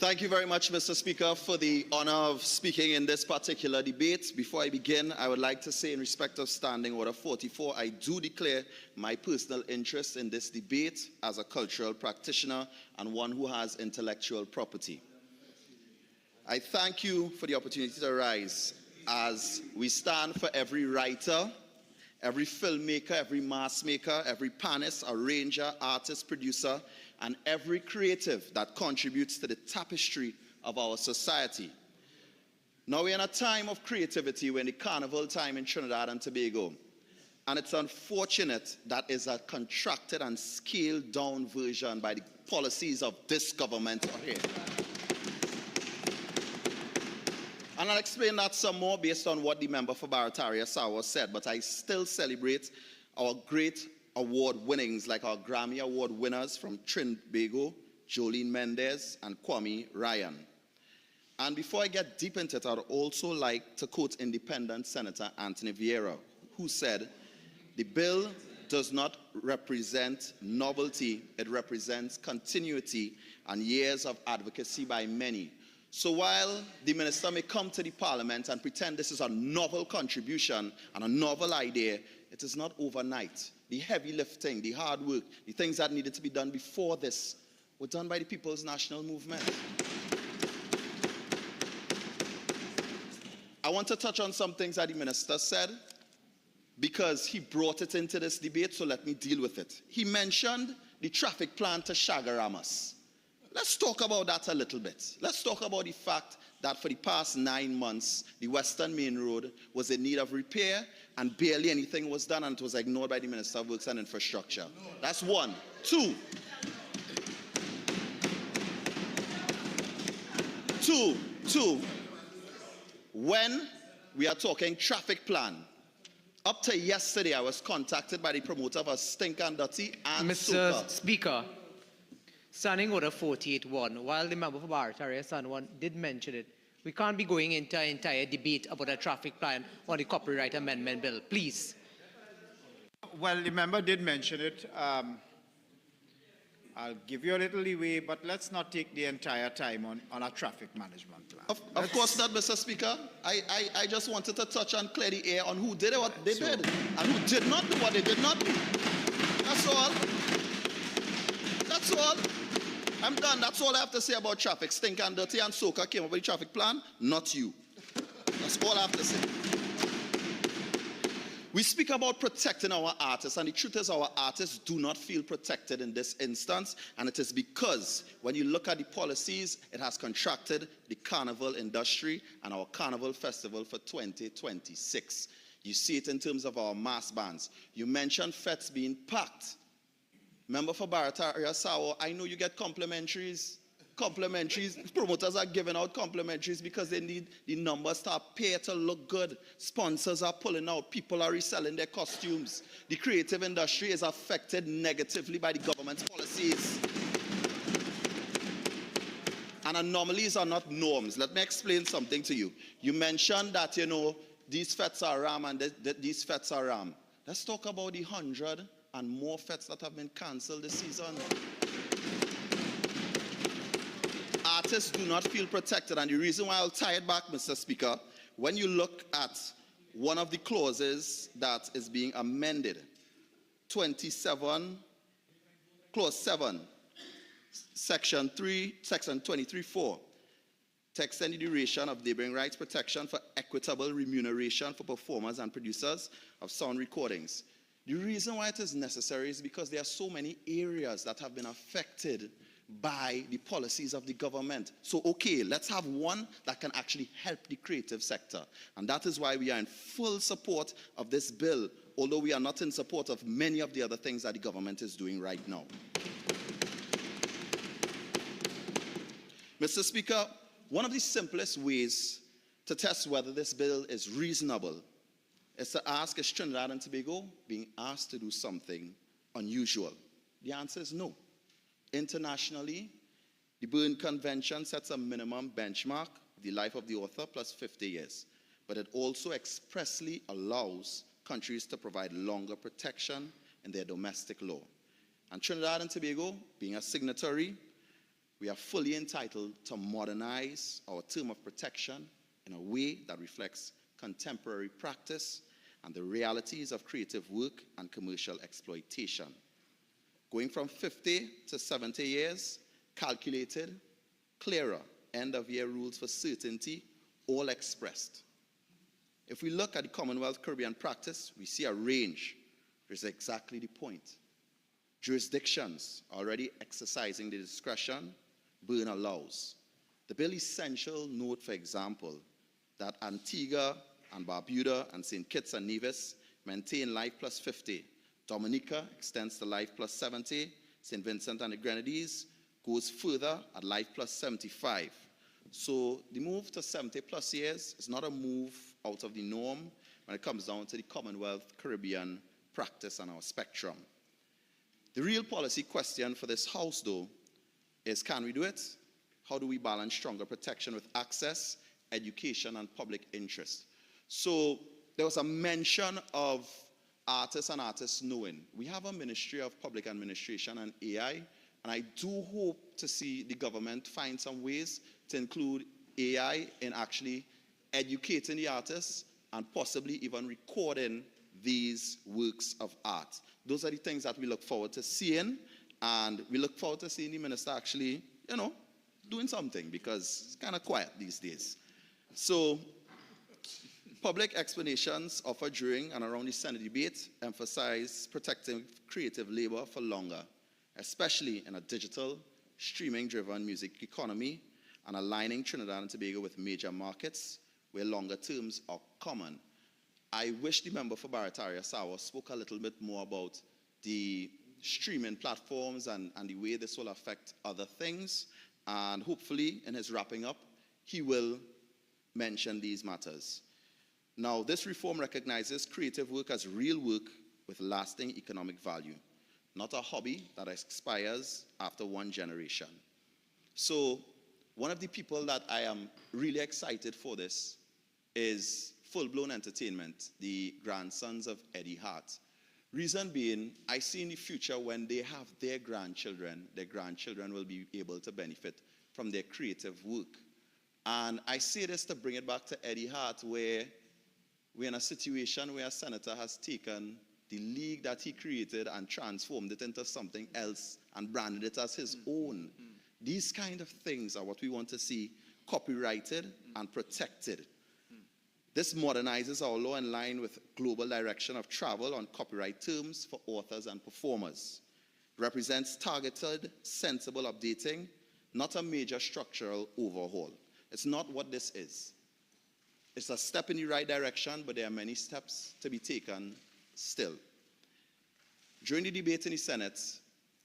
Thank you very much, Mr. Speaker, for the honor of speaking in this particular debate. Before I begin, I would like to say in respect of Standing Order 44, I do declare my personal interest in this debate as a cultural practitioner and one who has intellectual property. I thank you for the opportunity to rise as we stand for every writer, every filmmaker, every mass maker, every panelist, arranger, artist, producer, and every creative that contributes to the tapestry of our society. Now we're in a time of creativity. We're in the carnival time in Trinidad and Tobago. And it's unfortunate that is a contracted and scaled down version by the policies of this government here. And I'll explain that some more based on what the member for Barataria Sawa said, but I still celebrate our great award winnings like our Grammy Award winners from Trinbago, Jolene Mendez and Kwame Ryan. And before I get deep into it, I'd also like to quote Independent Senator Anthony Vieira, who said, "The bill does not represent novelty, it represents continuity and years of advocacy by many." So while the minister may come to the parliament and pretend this is a novel contribution and a novel idea, it is not overnight. The heavy lifting, the hard work, the things that needed to be done before this were done by the People's National Movement. I want to touch on some things that the minister said because he brought it into this debate, so let me deal with it. He mentioned the traffic plan to Shagaramas. Let's talk about that a little bit. Let's talk about the fact that for the past 9 months, the Western Main Road was in need of repair and barely anything was done, and it was ignored by the Minister of Works and Infrastructure. That's one. Two, when we are talking traffic plan, up to yesterday, I was contacted by the promoter of a Stink and Dirty and Mr. Speaker, Standing Order 48.1, while the member for Barataria San did mention it, we can't be going into an entire debate about a traffic plan on the Copyright Amendment Bill. Please. Well, the member did mention it. I'll give you a little leeway, but let's not take the entire time on a traffic management plan. Of course not, Mr. Speaker. I just wanted to touch and clear the air on who did what they did and who did not do what they did not do. That's all. That's all. I'm done. That's all I have to say about traffic. Stink and Dirty and Soca came up with the traffic plan, not you. That's all I have to say. We speak about protecting our artists, and the truth is our artists do not feel protected in this instance, and it is because when you look at the policies, it has contracted the carnival industry and our carnival festival for 2026. You see it in terms of our mass bands. You mentioned fetes being packed. Member for Barataria Sawa, I know you get complimentaries. Promoters are giving out complimentaries because they need the numbers to appear to look good. Sponsors are pulling out. People are reselling their costumes. The creative industry is affected negatively by the government's policies. And anomalies are not norms. Let me explain something to you. You mentioned that, these fetes are ram and these fetes are ram. Let's talk about the 100 and more fetes that have been cancelled this season. Artists do not feel protected, and the reason why I'll tie it back, Mr. Speaker, when you look at one of the clauses that is being amended, 27, clause 7, section 3, section 23.4, to extend the duration of neighboring rights protection for equitable remuneration for performers and producers of sound recordings. The reason why it is necessary is because there are so many areas that have been affected by the policies of the government. So, okay, let's have one that can actually help the creative sector. And that is why we are in full support of this bill, although we are not in support of many of the other things that the government is doing right now. Mr. Speaker, one of the simplest ways to test whether this bill is reasonable is to ask, is Trinidad and Tobago being asked to do something unusual? The answer is no. Internationally, the Berne Convention sets a minimum benchmark, the life of the author plus 50 years. But it also expressly allows countries to provide longer protection in their domestic law. And Trinidad and Tobago, being a signatory, we are fully entitled to modernize our term of protection in a way that reflects contemporary practice and the realities of creative work and commercial exploitation. Going from 50 to 70 years, calculated, clearer, end-of-year rules for certainty, all expressed. If we look at the Commonwealth Caribbean practice, we see a range, which is exactly the point. Jurisdictions already exercising the discretion Byrne allows. The bill essential note, for example, that Antigua and Barbuda and St. Kitts and Nevis maintain life plus 50. Dominica extends to life plus 70. St. Vincent and the Grenadines goes further at life plus 75. So the move to 70 plus years is not a move out of the norm when it comes down to the Commonwealth Caribbean practice and our spectrum. The real policy question for this House, though, is can we do it? How do we balance stronger protection with access, education, and public interest? So there was a mention of artists and artists knowing. We have a Ministry of Public Administration and AI, and I do hope to see the government find some ways to include AI in actually educating the artists and possibly even recording these works of art. Those are the things that we look forward to seeing, and we look forward to seeing the minister actually, doing something, because it's kind of quiet these days. So, public explanations offered during and around the Senate debate emphasize protecting creative labor for longer, especially in a digital, streaming-driven music economy, and aligning Trinidad and Tobago with major markets where longer terms are common. I wish the member for Barataria Sawa spoke a little bit more about the streaming platforms and the way this will affect other things. And hopefully, in his wrapping up, he will mention these matters. Now, this reform recognizes creative work as real work with lasting economic value, not a hobby that expires after one generation. So, one of the people that I am really excited for this is Full-Blown Entertainment, the grandsons of Eddie Hart. Reason being, I see in the future when they have their grandchildren will be able to benefit from their creative work. And I say this to bring it back to Eddie Hart, where we're in a situation where a senator has taken the league that he created and transformed it into something else and branded it as his own. These kind of things are what we want to see copyrighted and protected. This modernizes our law in line with global direction of travel on copyright terms for authors and performers. It represents targeted, sensible updating, not a major structural overhaul. It's not what this is. It's a step in the right direction, but there are many steps to be taken still. During the debate in the Senate,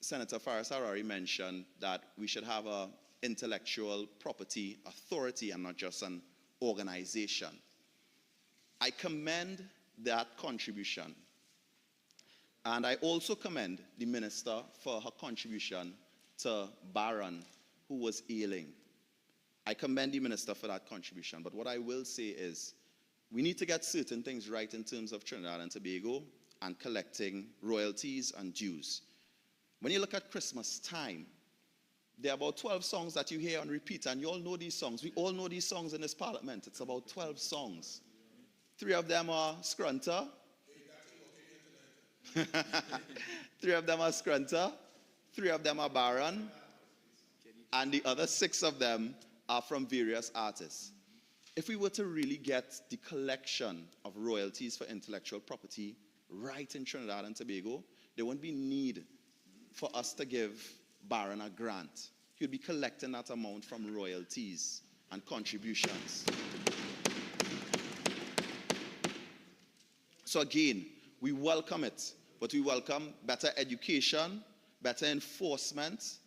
Senator Faris Harari mentioned that we should have an intellectual property authority and not just an organization. I commend that contribution. And I also commend the minister for her contribution to Baron, who was ailing. I commend the minister for that contribution. But what I will say is, we need to get certain things right in terms of Trinidad and Tobago and collecting royalties and dues. When you look at Christmas time, there are about 12 songs that you hear on repeat, and you all know these songs. We all know these songs in this parliament. It's about 12 songs. 3 of them are Scrunter. 3 of them are Scrunter. 3 of them are Baron. And the other 6 of them are from various artists. If we were to really get the collection of royalties for intellectual property right in Trinidad and Tobago, there wouldn't be need for us to give Baron a grant. He would be collecting that amount from royalties and contributions. So again, we welcome it, but we welcome better education, better enforcement,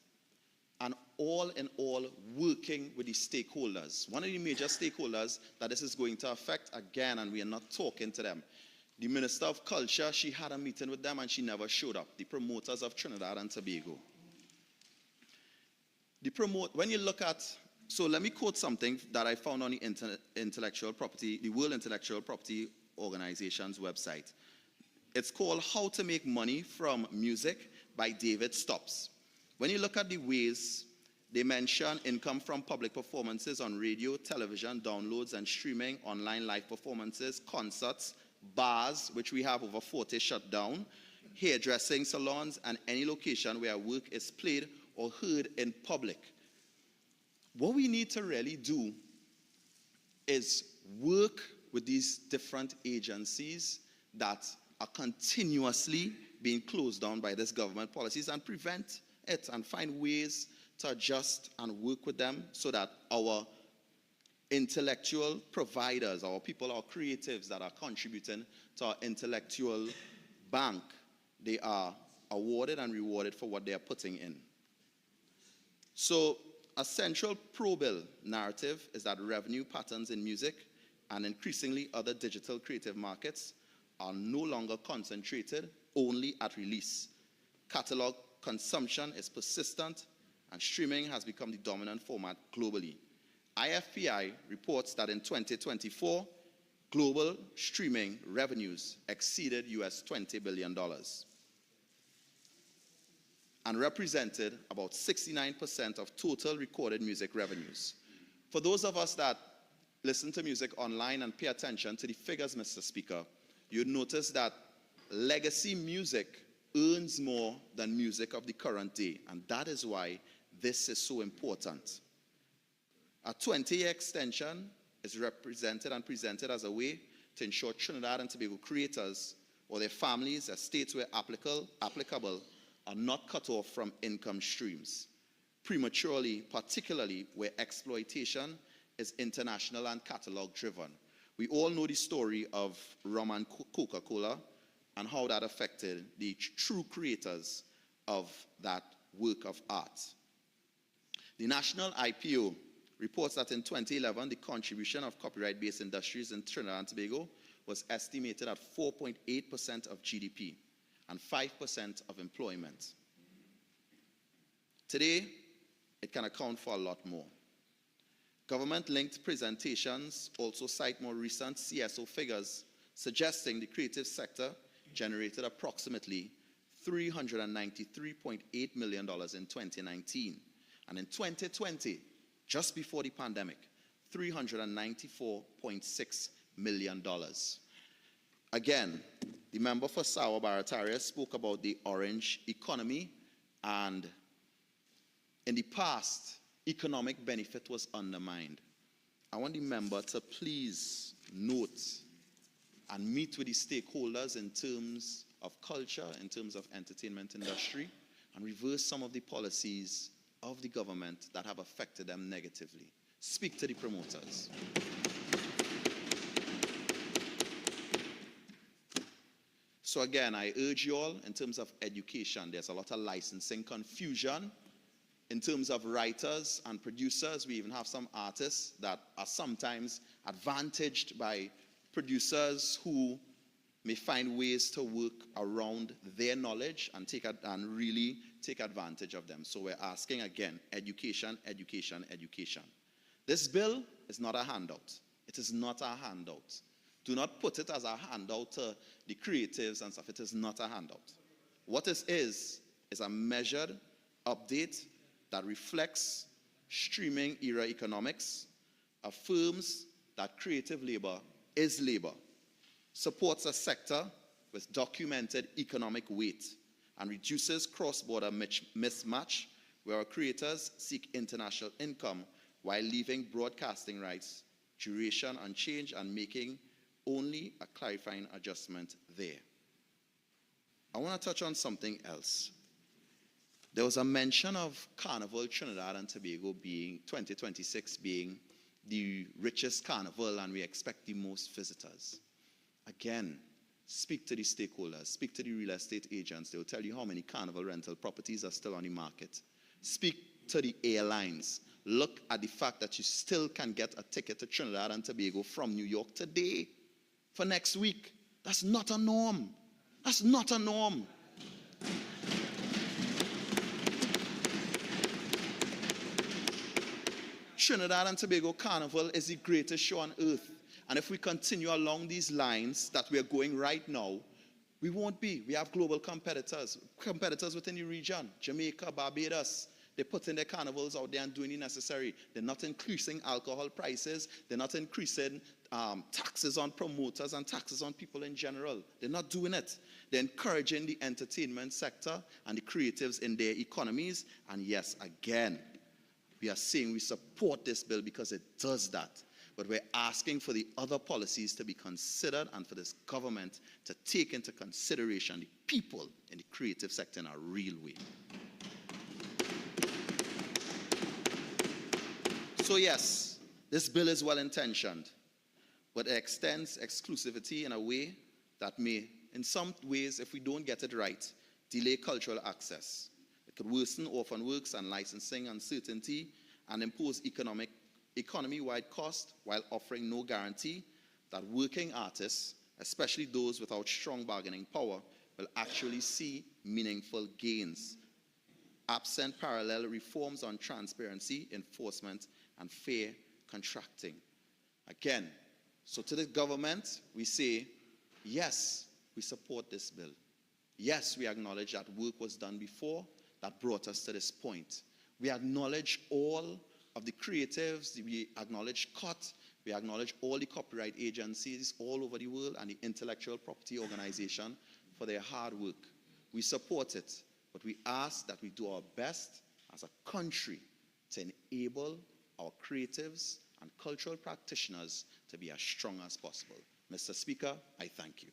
and all in all working with the stakeholders. One of the major stakeholders that this is going to affect, again, and we are not talking to them, the Minister of Culture, she had a meeting with them and she never showed up, the promoters of Trinidad and Tobago. When you look at, so let me quote something that I found on the intellectual property, the World Intellectual Property Organization's website. It's called How to Make Money from Music by David Stops. When you look at the ways They mention income from public performances on radio, television, downloads and streaming, online live performances, concerts, bars, which we have over 40 shut down, hairdressing salons, and any location where work is played or heard in public. What we need to really do is work with these different agencies that are continuously being closed down by this government policies and prevent it and find ways to adjust and work with them so that our intellectual providers, our people, our creatives that are contributing to our intellectual bank, they are awarded and rewarded for what they are putting in. So a central pro-bill narrative is that revenue patterns in music and increasingly other digital creative markets are no longer concentrated only at release. Catalog consumption is persistent and streaming has become the dominant format globally. IFPI reports that in 2024, global streaming revenues exceeded US $20 billion and represented about 69% of total recorded music revenues. For those of us that listen to music online and pay attention to the figures, Mr. Speaker, you'd notice that legacy music earns more than music of the current day, and that is why this is so important. A 20-year extension is represented and presented as a way to ensure Trinidad and Tobago creators or their families, as states where applicable, are not cut off from income streams prematurely, particularly where exploitation is international and catalog driven. We all know the story of rum and Coca-Cola and how that affected the true creators of that work of art. The National IPO reports that in 2011, the contribution of copyright-based industries in Trinidad and Tobago was estimated at 4.8% of GDP and 5% of employment. Today, it can account for a lot more. Government-linked presentations also cite more recent CSO figures suggesting the creative sector generated approximately $393.8 million in 2019. And in 2020, just before the pandemic, $394.6 million. Again, the member for Sawa Barataria spoke about the orange economy, and in the past, economic benefit was undermined. I want the member to please note and meet with the stakeholders in terms of culture, in terms of entertainment industry, and reverse some of the policies of the government that have affected them negatively. Speak to the promoters. So again, I urge you all, in terms of education, there's a lot of licensing confusion. In terms of writers and producers, we even have some artists that are sometimes advantaged by producers who may find ways to work around their knowledge and really take advantage of them. So we're asking again, education, education, education. This bill is not a handout. It is not a handout. Do not put it as a handout to the creatives and stuff. It is not a handout. What it is a measured update that reflects streaming era economics, affirms that creative labor is labor, supports a sector with documented economic weight, and reduces cross-border mismatch where our creators seek international income while leaving broadcasting rights, duration unchanged, and making only a clarifying adjustment there. I want to touch on something else. There was a mention of Carnival Trinidad and Tobago being 2026 being the richest carnival, and we expect the most visitors. Again, speak to the stakeholders, speak to the real estate agents. They will tell you how many carnival rental properties are still on the market. Speak to the airlines. Look at the fact that you still can get a ticket to Trinidad and Tobago from New York today for next week. That's not a norm. That's not a norm. Trinidad and Tobago Carnival is the greatest show on earth. And if we continue along these lines that we are going right now, we won't be. We have global competitors within the region. Jamaica, Barbados, They're putting their carnivals out there and doing the necessary. They're not increasing alcohol prices. They're not increasing taxes on promoters and taxes on people in general. They're not doing it. They're encouraging the entertainment sector and the creatives in their economies. And yes, again, we are saying we support this bill because it does that. But we're asking for the other policies to be considered and for this government to take into consideration the people in the creative sector in a real way. So yes, this bill is well-intentioned, but it extends exclusivity in a way that may, in some ways, if we don't get it right, delay cultural access. It could worsen orphan works and licensing uncertainty and impose economy-wide cost while offering no guarantee that working artists, especially those without strong bargaining power, will actually see meaningful gains. Absent parallel reforms on transparency, enforcement, and fair contracting. Again, so to the government, we say, yes, we support this bill. Yes, we acknowledge that work was done before that brought us to this point. We acknowledge all of the creatives, we acknowledge COT, we acknowledge all the copyright agencies all over the world and the intellectual property organization for their hard work. We support it, but we ask that we do our best as a country to enable our creatives and cultural practitioners to be as strong as possible. Mr. Speaker, I thank you.